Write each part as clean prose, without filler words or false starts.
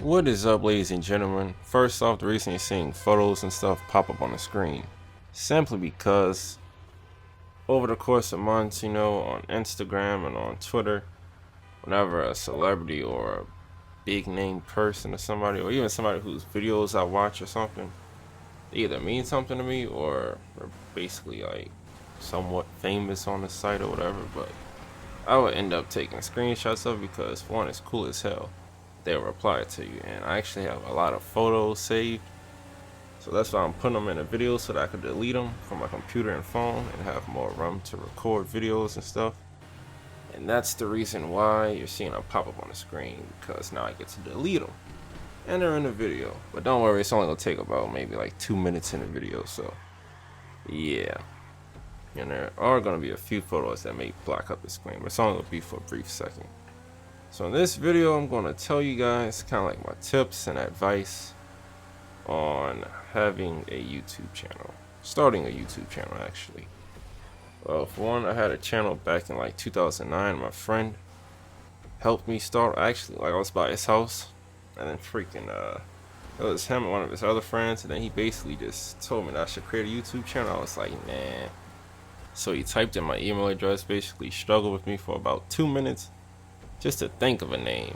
What is up, ladies and gentlemen? First off, the reason you're seeing photos and stuff pop up on the screen, simply because over the course of months, on Instagram and on Twitter, whenever a celebrity or a big name person or somebody, or even somebody whose videos I watch or something, they either mean something to me or are basically like somewhat famous on the site or whatever, but I would end up taking screenshots of it because for one, it's cool as hell. They'll reply to you, and I actually have a lot of photos saved, so that's why I'm putting them in a video so that I could delete them from my computer and phone and have more room to record videos and stuff. And that's the reason why you're seeing them pop up on the screen, because now I get to delete them and they're in the video. But don't worry, it's only gonna take about maybe like 2 minutes in the video, so yeah. And there are gonna be a few photos that may block up the screen, but it's only gonna be for a brief second. So in this video, I'm going to tell you guys kind of like my tips and advice on having a YouTube channel. Starting a YouTube channel, actually. Well, for one, I had a channel back in like 2009. My friend helped me start. Actually, like I was by his house, and then freaking it was him and one of his other friends, and then he basically just told me that I should create a YouTube channel. I was like, man. So he typed in my email address, basically struggled with me for about 2 minutes just to think of a name.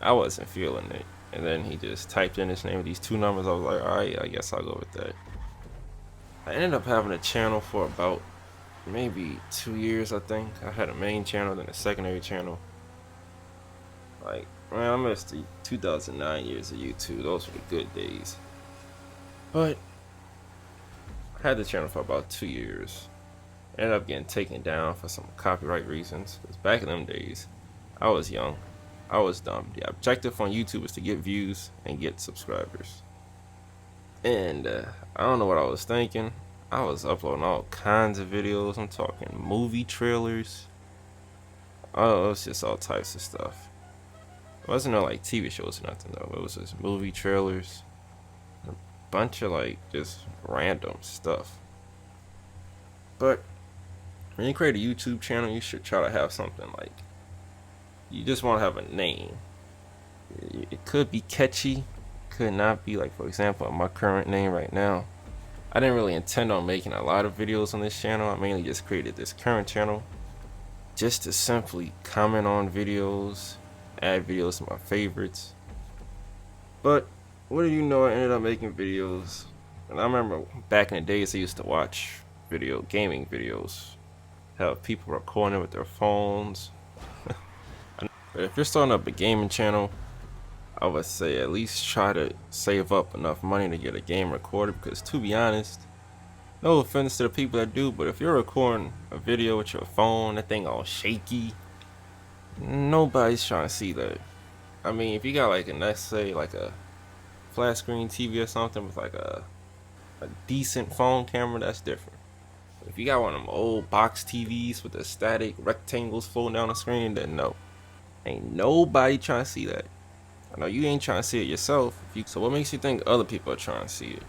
I wasn't feeling it. And then he just typed in his name with these two numbers. I was like, alright, I guess I'll go with that. I ended up having a channel for about maybe 2 years, I think. I had a main channel, then a secondary channel. Like, man, I missed the 2009 years of YouTube. Those were the good days. But I had the channel for about 2 years. Ended up getting taken down for some copyright reasons. Because back in them days, I was young. I was dumb. The objective on YouTube was to get views and get subscribers. And I don't know what I was thinking. I was uploading all kinds of videos. I'm talking movie trailers. Oh, it was just all types of stuff. It wasn't no like TV shows or nothing though. It was just movie trailers. A bunch of like just random stuff. But when you create a YouTube channel, you should try to have something like, you just want to have a name. It could be catchy, could not be. Like, for example, my current name right now, I didn't really intend on making a lot of videos on this channel. I mainly just created this current channel just to simply comment on videos, add videos to my favorites. But what do you know, I ended up making videos. And I remember back in the days I used to watch gaming videos, have people recording with their phones. But if you're starting up a gaming channel, I would say at least try to save up enough money to get a game recorder, because to be honest, no offense to the people that do, but if you're recording a video with your phone, that thing all shaky, nobody's trying to see that. I mean, if you got like let's say like a flat screen TV or something with like a decent phone camera, that's different. But if you got one of them old box TVs with the static rectangles floating down the screen, then no. Ain't nobody trying to see that. I know you ain't trying to see it yourself. So what makes you think other people are trying to see it?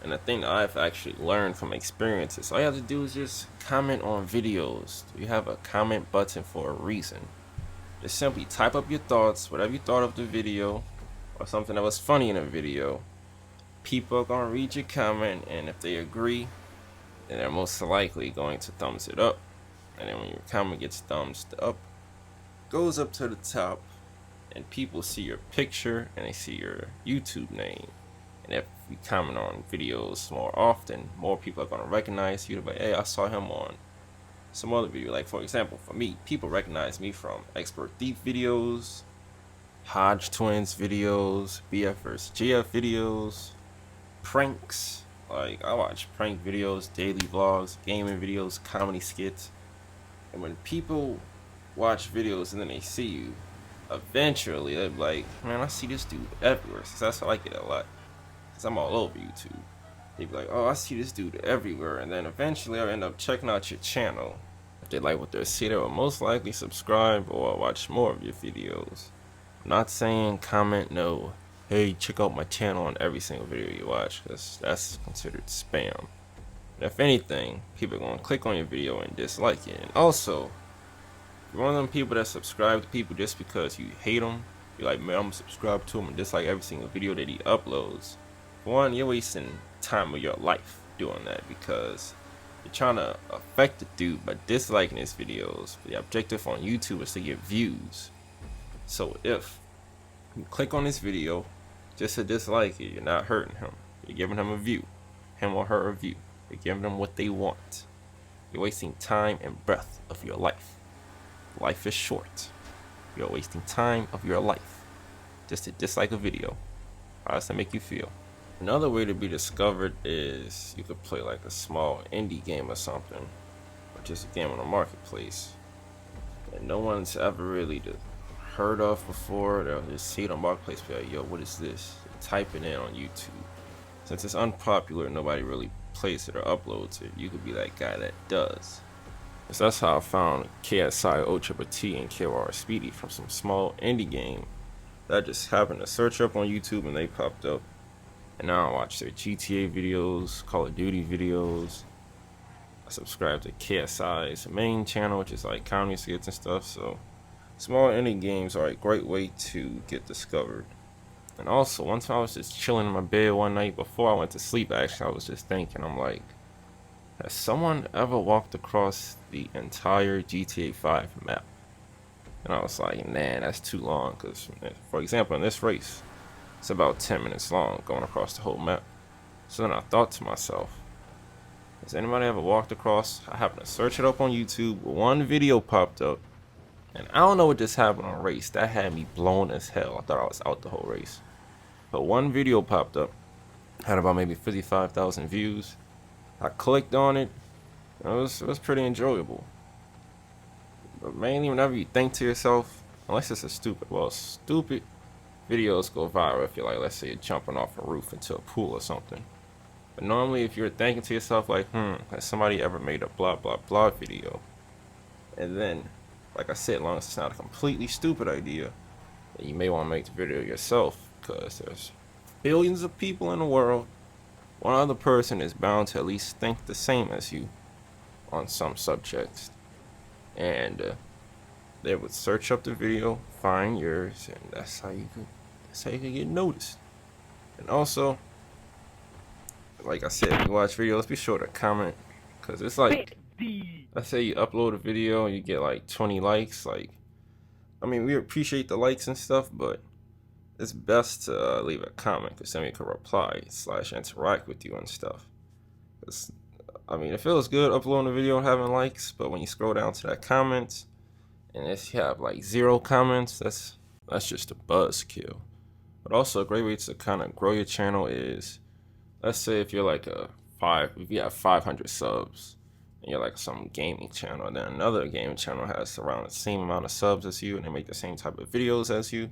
And the thing that I've actually learned from experiences, all you have to do is just comment on videos. You have a comment button for a reason. Just simply type up your thoughts, whatever you thought of the video, or something that was funny in a video. People are gonna read your comment, and if they agree, then they're most likely going to thumbs it up. And then when your comment gets thumbs up, goes up to the top, and people see your picture and they see your YouTube name. And if you comment on videos more often, more people are gonna recognize you. Like, hey, I saw him on some other video. Like, for example, for me, people recognize me from Expert Thief videos, Hodge Twins videos, BF vs GF videos, pranks. Like, I watch prank videos, daily vlogs, gaming videos, comedy skits. And when people watch videos and then they see you, eventually they're like, man, I see this dude everywhere. So that's how I get a lot, because I'm all over YouTube. They be like, oh, I see this dude everywhere. And then eventually I'll end up checking out your channel. If they like what they see, they will most likely subscribe or watch more of your videos. I'm not saying comment no, hey, check out my channel on every single video you watch, because that's considered spam. And if anything, people are going to click on your video and dislike it. And also, you're one of them people that subscribe to people just because you hate them, You're like, man, I'm subscribed to him and dislike every single video that he uploads. For one, you're wasting time of your life doing that because you're trying to affect the dude by disliking his videos. The objective on YouTube is to get views. So if you click on this video just to dislike it, you're not hurting him. You're giving him a view. Him or her a view. You're giving them what they want. You're wasting time and breath of your life. Life is short. You're wasting time of your life just to dislike a video. How does that make you feel? Another way to be discovered is you could play like a small indie game or something, or just a game on the marketplace that no one's ever really heard of before. They'll just see it on marketplace, be like, yo, what is this? And type it in on YouTube. Since it's unpopular, nobody really plays it or uploads it. You could be that guy that does. So that's how I found KSI, OTTT, and KR Speedy from some small indie game that I just happened to search up on YouTube and they popped up. And now I watch their GTA videos, Call of Duty videos. I subscribe to KSI's main channel, which is like comedy skits and stuff. So small indie games are a great way to get discovered. And also, one time I was just chilling in my bed one night before I went to sleep. Actually, I was just thinking, I'm like, has someone ever walked across the entire GTA 5 map? And I was like, man, that's too long. Because, for example, in this race, it's about 10 minutes long going across the whole map. So then I thought to myself, has anybody ever walked across? I happened to search it up on YouTube. One video popped up. And I don't know what just happened on race. That had me blown as hell. I thought I was out the whole race. But one video popped up. Had about maybe 55,000 views. I clicked on it. It was pretty enjoyable. But mainly whenever you think to yourself, unless it's stupid videos go viral if you're like, let's say you're jumping off a roof into a pool or something. But normally if you're thinking to yourself like, has somebody ever made a blah blah blah video? And then, like I said, as long as it's not a completely stupid idea, then you may want to make the video yourself, because there's billions of people in the world. One other person is bound to at least think the same as you on some subjects. And they would search up the video, find yours, and that's how you could get noticed. And also, like I said, if you watch videos, be sure to comment, because it's like, let's say you upload a video and you get like 20 likes. Like, I mean, we appreciate the likes and stuff, but it's best to leave a comment, because then we can reply / interact with you and stuff. Cause, I mean, it feels good uploading a video and having likes, but when you scroll down to that comments, and if you have like 0 comments, that's just a buzzkill. But also a great way to kind of grow your channel is, let's say if you're like if you have 500 subs, and you're like some gaming channel, and then another gaming channel has around the same amount of subs as you, and they make the same type of videos as you.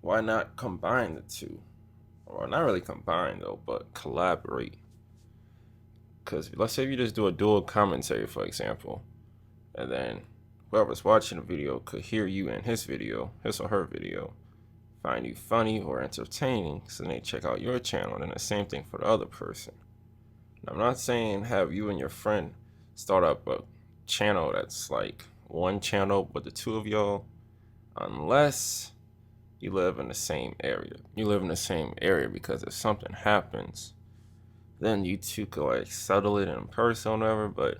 Why not combine the two? Or not really combine though, but collaborate. Because let's say if you just do a dual commentary, for example, and then whoever's watching the video could hear you in his or her video, find you funny or entertaining, so then they check out your channel, and then the same thing for the other person. Now, I'm not saying have you and your friend start up a channel that's like one channel but the two of y'all, unless you live in the same area. You live in the same area, because if something happens, then you two could like settle it in person or whatever. But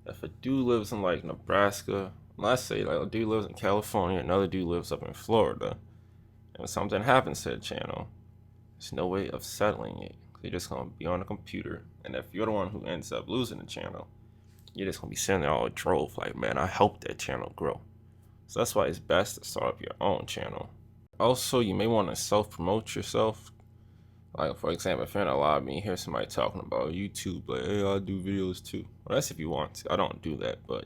if a dude lives in like Nebraska, let's say like a dude lives in California, another dude lives up in Florida, and something happens to the channel, there's no way of settling it. You're just gonna be on the computer, and if you're the one who ends up losing the channel, you're just gonna be sitting there all drove like, man, I helped that channel grow. So that's why it's best to start up your own channel. Also, you may want to self-promote yourself. Like, for example, if you're in a lobby and you hear somebody talking about YouTube, like, hey, I do videos too. Well, that's if you want to. I don't do that, but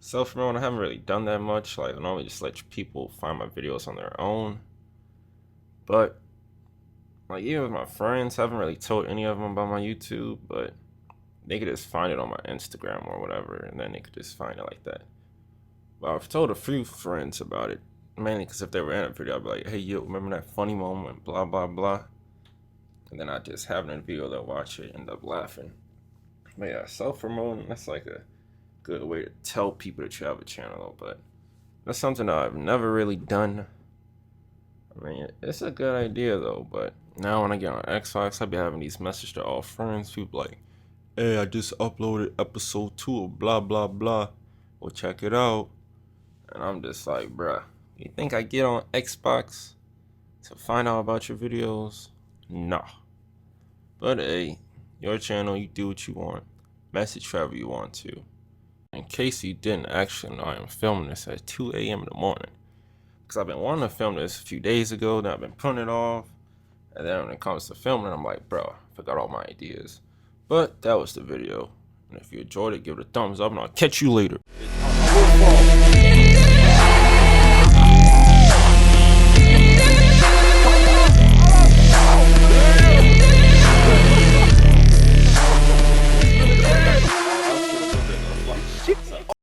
self-promote, I haven't really done that much. Like, I normally just let people find my videos on their own. But, like, even with my friends, I haven't really told any of them about my YouTube, but they could just find it on my Instagram or whatever, and then they could just find it like that. But I've told a few friends about it. Mainly because if they were in a video, I'd be like, hey, yo, remember that funny moment, blah, blah, blah. And then I just have it in a video, they'll watch it, end up laughing. But yeah, self-promoting, that's like a good way to tell people that you have a channel. But That's something that I've never really done. I mean, it's a good idea though, but now when I get on Xbox, I be having these messages to all friends. People like, hey, I just uploaded episode 2 of blah blah blah. Well, check it out. And I'm just like, bruh, you think I get on Xbox to find out about your videos? Nah. But hey, your channel, you do what you want. Message whoever you want to. In case you didn't actually know, I am filming this at 2 a.m. in the morning. Because I've been wanting to film this a few days ago, then I've been putting it off. And then when it comes to filming, I'm like, bro, I forgot all my ideas. But that was the video. And if you enjoyed it, give it a thumbs up, and I'll catch you later.